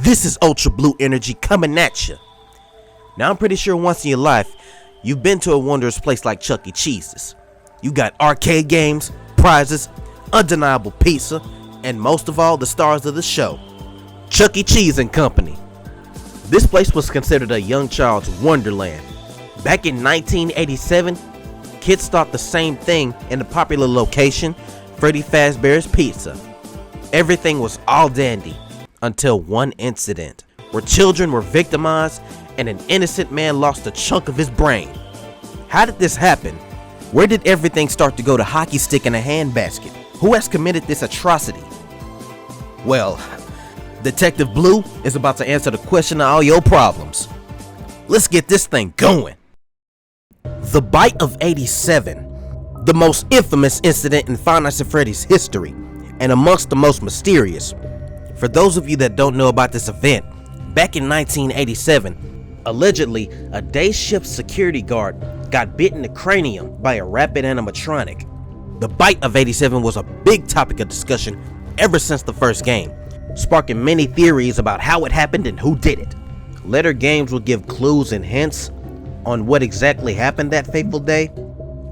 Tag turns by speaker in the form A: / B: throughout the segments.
A: This is Ultra Blue Energy coming at you. Now I'm pretty sure once in your life, you've been to a wondrous place like Chuck E. Cheese's. You got arcade games, prizes, undeniable pizza, and most of all, the stars of the show, Chuck E. Cheese and Company. This place was considered a young child's wonderland. Back in 1987, kids thought the same thing in the popular location, Freddy Fazbear's Pizza. Everything was all dandy until one incident where children were victimized and an innocent man lost a chunk of his brain. How did this happen? Where did everything start to go to hockey stick in a handbasket? Who has committed this atrocity? Well, Detective Blue is about to answer the question of all your problems. Let's get this thing going. The Bite of 87, the most infamous incident in Five Nights at Freddy's history, and amongst the most mysterious. For those of you that don't know about this event, back in 1987, allegedly a day shift security guard got bit in the cranium by a rapid animatronic. The Bite of 87 was a big topic of discussion ever since the first game, sparking many theories about how it happened and who did it. Later games would give clues and hints on what exactly happened that fateful day,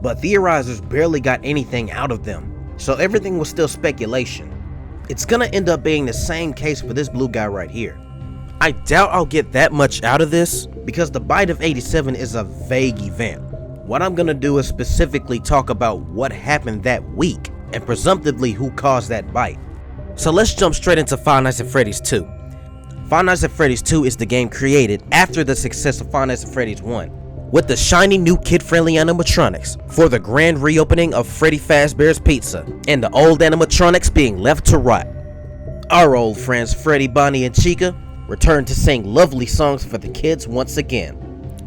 A: but theorizers barely got anything out of them, so everything was still speculation. It's gonna end up being the same case for this blue guy right here. I doubt I'll get that much out of this because the Bite of 87 is a vague event. What I'm gonna do is specifically talk about what happened that week and presumptively who caused that bite. So let's jump straight into Five Nights at Freddy's 2. Five Nights at Freddy's 2 is the game created after the success of Five Nights at Freddy's 1, with the shiny new kid-friendly animatronics for the grand reopening of Freddy Fazbear's Pizza, and the old animatronics being left to rot. Our old friends Freddy, Bonnie, and Chica return to sing lovely songs for the kids once again.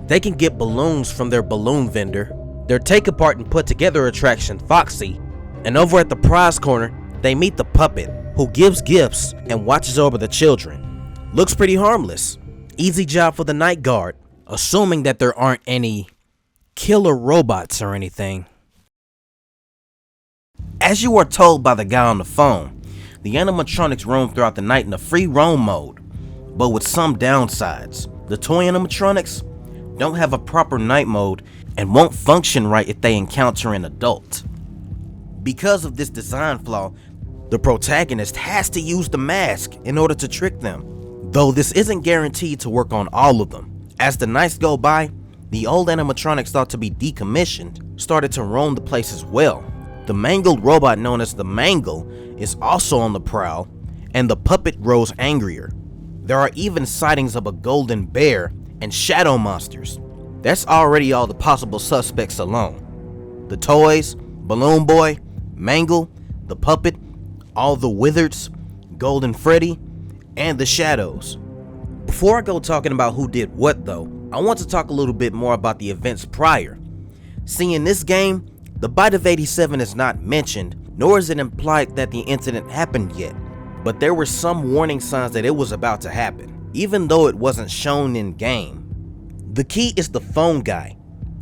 A: They can get balloons from their balloon vendor, their take apart and put together attraction Foxy, and over at the prize corner, they meet the puppet, who gives gifts and watches over the children. Looks pretty harmless. Easy job for the night guard, assuming that there aren't any killer robots or anything. As you are told by the guy on the phone, the animatronics roam throughout the night in a free roam mode, but with some downsides. The toy animatronics don't have a proper night mode and won't function right if they encounter an adult. Because of this design flaw, the protagonist has to use the mask in order to trick them, though this isn't guaranteed to work on all of them. As the nights go by, the old animatronics thought to be decommissioned started to roam the place as well. The mangled robot known as the Mangle is also on the prowl, and the puppet grows angrier. There are even sightings of a golden bear and shadow monsters. That's already all the possible suspects alone. The toys, Balloon Boy, Mangle, the puppet, all the Wizards, Golden Freddy, and the Shadows. Before I go talking about who did what though, I want to talk a little bit more about the events prior. See, in this game, the Bite of 87 is not mentioned, nor is it implied that the incident happened yet, but there were some warning signs that it was about to happen, even though it wasn't shown in game. The key is the phone guy.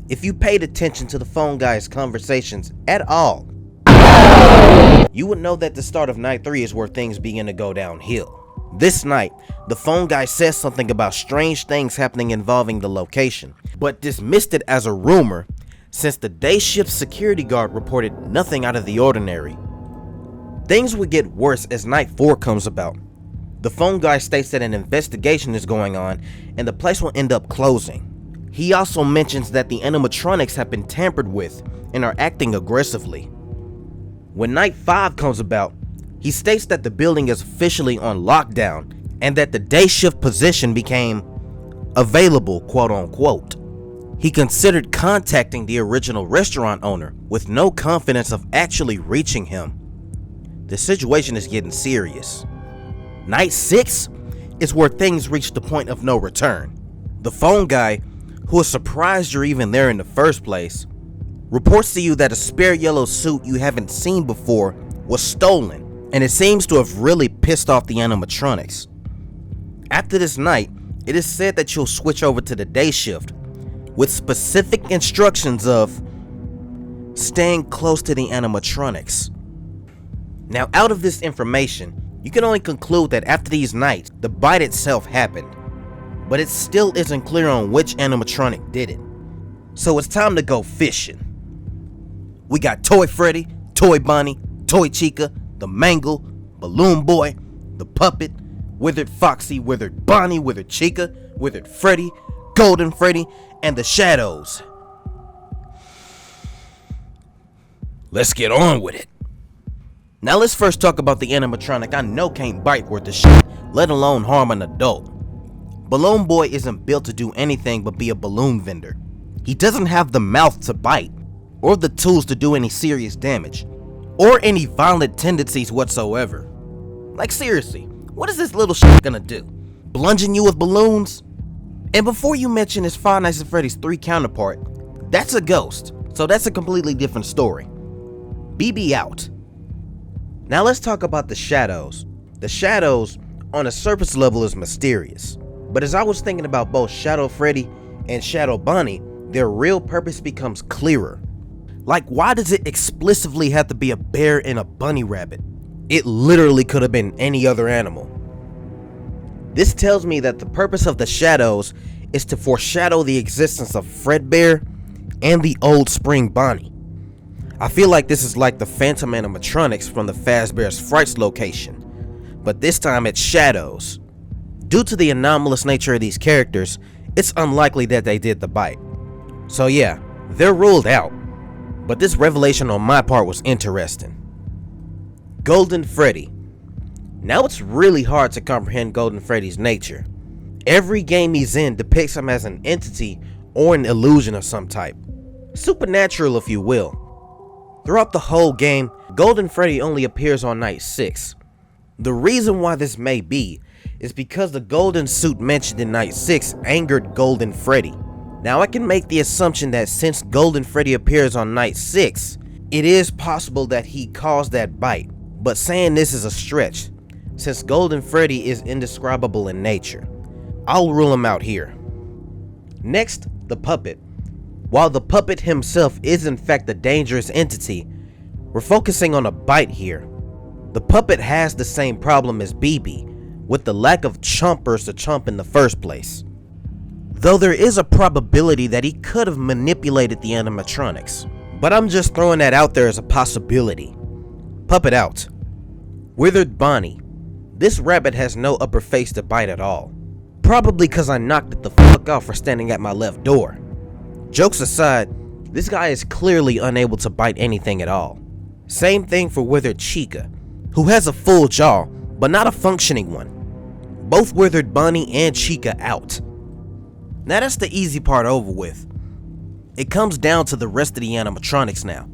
A: If you paid attention to the phone guy's conversations at all, you would know that the start of night 3 is where things begin to go downhill. This night, the phone guy says something about strange things happening involving the location, but dismissed it as a rumor since the day shift security guard reported nothing out of the ordinary. Things would get worse as night 4 comes about. The phone guy states that an investigation is going on and the place will end up closing. He also mentions that the animatronics have been tampered with and are acting aggressively. When night 5 comes about, he states that the building is officially on lockdown and that the day shift position became available, quote unquote. He considered contacting the original restaurant owner with no confidence of actually reaching him. The situation is getting serious. Night 6 is where things reach the point of no return. The phone guy, who is surprised you're even there in the first place, reports to you that a spare yellow suit you haven't seen before was stolen, and it seems to have really pissed off the animatronics. After this night, it is said that you'll switch over to the day shift, with specific instructions of staying close to the animatronics. Now, out of this information, You can only conclude that after these nights, the bite itself happened, but it still isn't clear on which animatronic did it. So it's time to go fishing. We got Toy Freddy, Toy Bonnie, Toy Chica, the Mangle, Balloon Boy, the Puppet, Withered Foxy, Withered Bonnie, Withered Chica, Withered Freddy, Golden Freddy, and the Shadows. Let's get on with it. Now let's first talk about the animatronic I know can't bite worth a shit, let alone harm an adult. Balloon Boy isn't built to do anything but be a balloon vendor. He doesn't have the mouth to bite, or the tools to do any serious damage, or any violent tendencies whatsoever. Like seriously, what is this little shit gonna do? Bludgeon you with balloons? And before you mention his Five Nights at Freddy's 3 counterpart, that's a ghost, so that's a completely different story. BB out. Now let's talk about the Shadows. The Shadows, on a surface level, is mysterious, but as I was thinking about both Shadow Freddy and Shadow Bonnie, their real purpose becomes clearer. Like, why does it explicitly have to be a bear and a bunny rabbit? It literally could have been any other animal. This tells me that the purpose of the Shadows is to foreshadow the existence of Fredbear and the Old Spring Bonnie. I feel like this is like the Phantom animatronics from the Fazbear's Frights location, but this time it's Shadows. Due to the anomalous nature of these characters, it's unlikely that they did the bite. So yeah, they're ruled out, but this revelation on my part was interesting. Golden Freddy. Now it's really hard to comprehend Golden Freddy's nature. Every game he's in depicts him as an entity or an illusion of some type. Supernatural, if you will. Throughout the whole game, Golden Freddy only appears on night 6. The reason why this may be is because the golden suit mentioned in night 6 angered Golden Freddy. Now I can make the assumption that since Golden Freddy appears on night 6, it is possible that he caused that bite, but saying this is a stretch, since Golden Freddy is indescribable in nature. I'll rule him out here. Next, the Puppet. While the Puppet himself is in fact a dangerous entity, we're focusing on a bite here. The Puppet has the same problem as BB, with the lack of chompers to chomp in the first place. Though there is a probability that he could have manipulated the animatronics, but I'm just throwing that out there as a possibility. Puppet out. Withered Bonnie. This rabbit has no upper face to bite at all. Probably cause I knocked it the fuck out for standing at my left door. Jokes aside, this guy is clearly unable to bite anything at all. Same thing for Withered Chica, who has a full jaw, but not a functioning one. Both Withered Bonnie and Chica out. Now that's the easy part over with. It comes down to the rest of the animatronics now,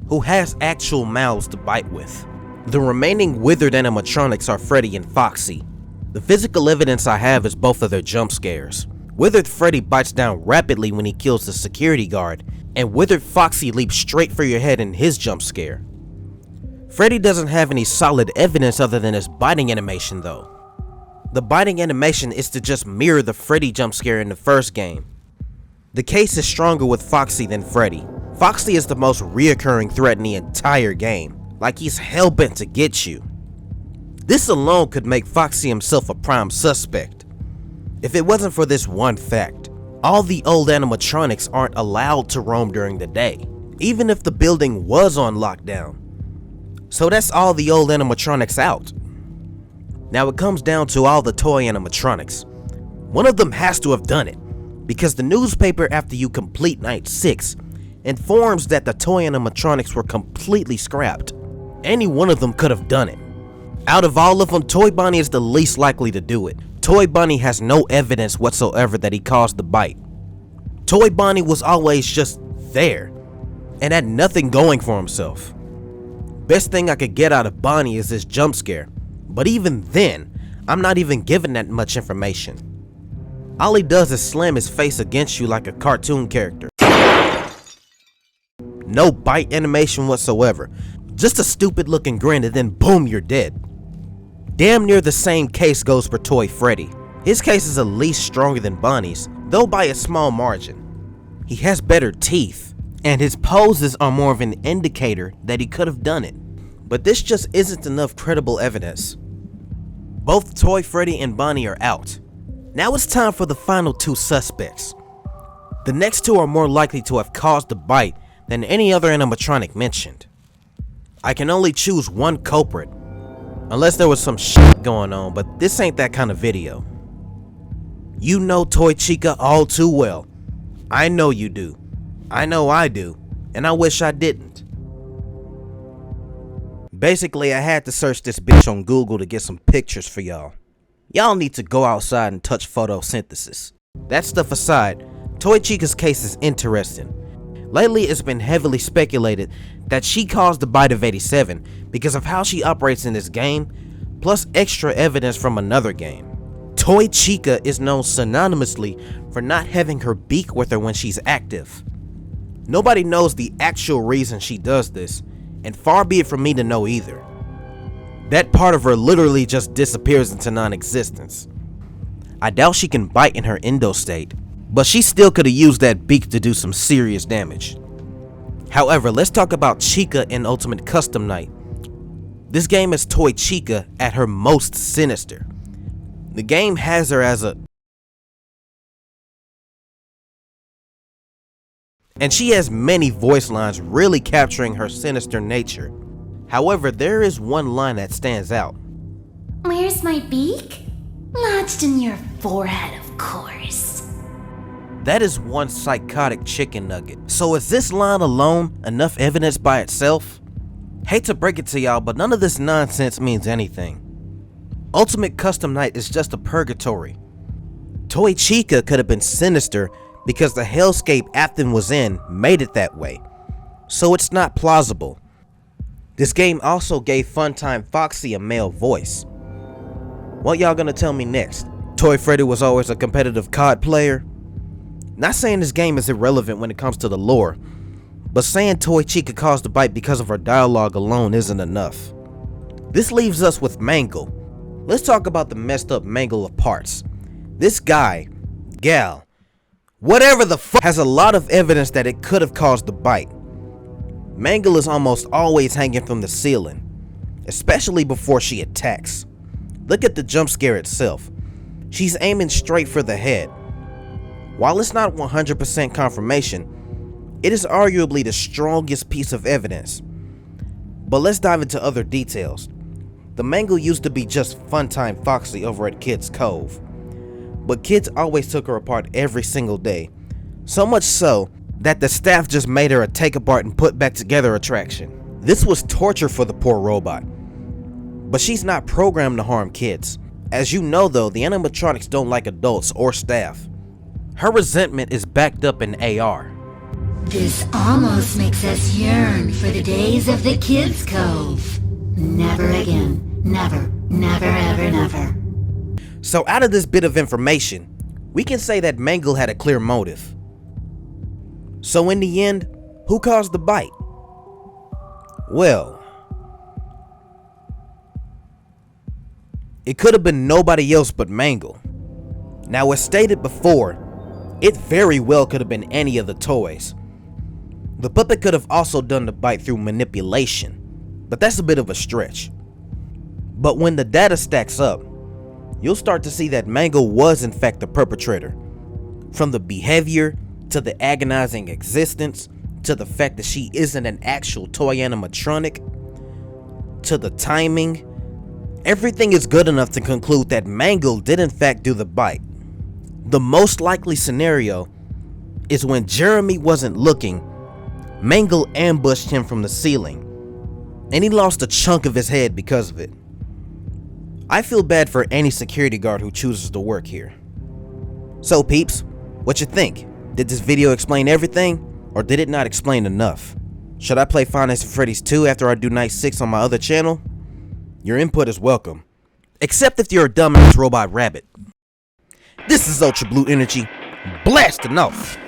A: who has actual mouths to bite with. The remaining withered animatronics are Freddy and Foxy. The physical evidence I have is both of their jump scares. Withered Freddy bites down rapidly when he kills the security guard, and Withered Foxy leaps straight for your head in his jump scare. Freddy doesn't have any solid evidence other than his biting animation though. The biting animation is to just mirror the Freddy jump scare in the first game. The case is stronger with Foxy than Freddy. Foxy is the most reoccurring threat in the entire game, like he's hellbent to get you. This alone could make Foxy himself a prime suspect. If it wasn't for this one fact, all the old animatronics aren't allowed to roam during the day, even if the building was on lockdown. So that's all the old animatronics out. Now it comes down to all the toy animatronics. One of them has to have done it, because the newspaper after you complete night 6 informs that the toy animatronics were completely scrapped. Any one of them could have done it. Out of all of them, Toy Bonnie is the least likely to do it. Toy Bonnie has no evidence whatsoever that he caused the bite. Toy Bonnie was always just there, and had nothing going for himself. Best thing I could get out of Bonnie is this jump scare, but even then, I'm not even given that much information. All he does is slam his face against you like a cartoon character. No bite animation whatsoever, just a stupid looking grin and then boom, you're dead. Damn near the same case goes for Toy Freddy. His case is at least stronger than Bonnie's, though by a small margin. He has better teeth, and his poses are more of an indicator that he could have done it. But this just isn't enough credible evidence. Both Toy Freddy and Bonnie are out. Now it's time for the final two suspects. The next two are more likely to have caused the bite than any other animatronic mentioned. I can only choose one culprit, unless there was some shit going on, but this ain't that kind of video. You know Toy Chica all too well. I know you do. I know I do, and I wish I didn't. Basically, I had to search this bitch on Google to get some pictures for y'all. Y'all need to go outside and touch photosynthesis. That stuff aside, Toy Chica's case is interesting. Lately, it's been heavily speculated that she caused the bite of 87 because of how she operates in this game, plus extra evidence from another game. Toy Chica is known synonymously for not having her beak with her when she's active. Nobody knows the actual reason she does this, and far be it from me to know either. That part of her literally just disappears into non-existence. I doubt she can bite in her endo state, but she still could have used that beak to do some serious damage. However, let's talk about Chica in Ultimate Custom Night. This game is Toy Chica at her most sinister. The game has her as a... and she has many voice lines really capturing her sinister nature. However, there is one line that stands out.
B: Where's my beak? Lodged in your forehead, of course.
A: That is one psychotic chicken nugget. So is this line alone enough evidence by itself? Hate to break it to y'all, but none of this nonsense means anything. Ultimate Custom Night is just a purgatory. Toy Chica could have been sinister because the hellscape Afton was in made it that way. So it's not plausible. This game also gave Funtime Foxy a male voice. What y'all gonna tell me next? Toy Freddy was always a competitive COD player? Not saying this game is irrelevant when it comes to the lore, but saying Toy Chica caused the bite because of her dialogue alone isn't enough. This leaves us with Mangle. Let's talk about the messed up Mangle of parts. This guy, gal, whatever the fuck, has a lot of evidence that it could have caused the bite. Mangle is almost always hanging from the ceiling, especially before she attacks. Look at the jump scare itself. She's aiming straight for the head. While it's not 100% confirmation, it is arguably the strongest piece of evidence. But let's dive into other details. The Mangle used to be just Funtime Foxy over at Kids Cove, but kids always took her apart every single day. So much so that the staff just made her a take apart and put back together attraction. This was torture for the poor robot. But she's not programmed to harm kids. As you know though, the animatronics don't like adults or staff. Her resentment is backed up in AR.
B: This almost makes us yearn for the days of the Kids Cove. Never again. Never, never, ever, never.
A: So out of this bit of information, we can say that Mangle had a clear motive. So in the end, who caused the bite? Well, it could have been nobody else but Mangle. Now, as stated before, it very well could have been any of the toys. The puppet could have also done the bite through manipulation, but that's a bit of a stretch. But when the data stacks up, you'll start to see that Mangle was in fact the perpetrator. From the behavior, to the agonizing existence, to the fact that she isn't an actual toy animatronic, to the timing, everything is good enough to conclude that Mangle did in fact do the bite. The most likely scenario is when Jeremy wasn't looking, Mangle ambushed him from the ceiling, and he lost a chunk of his head because of it. I feel bad for any security guard who chooses to work here. So peeps, what you think? Did this video explain everything, or did it not explain enough? Should I play Five Nights at Freddy's 2 after I do Night 6 on my other channel? Your input is welcome. Except if you're a dumbass robot rabbit. This is UltraBlueENERGY, blasting off.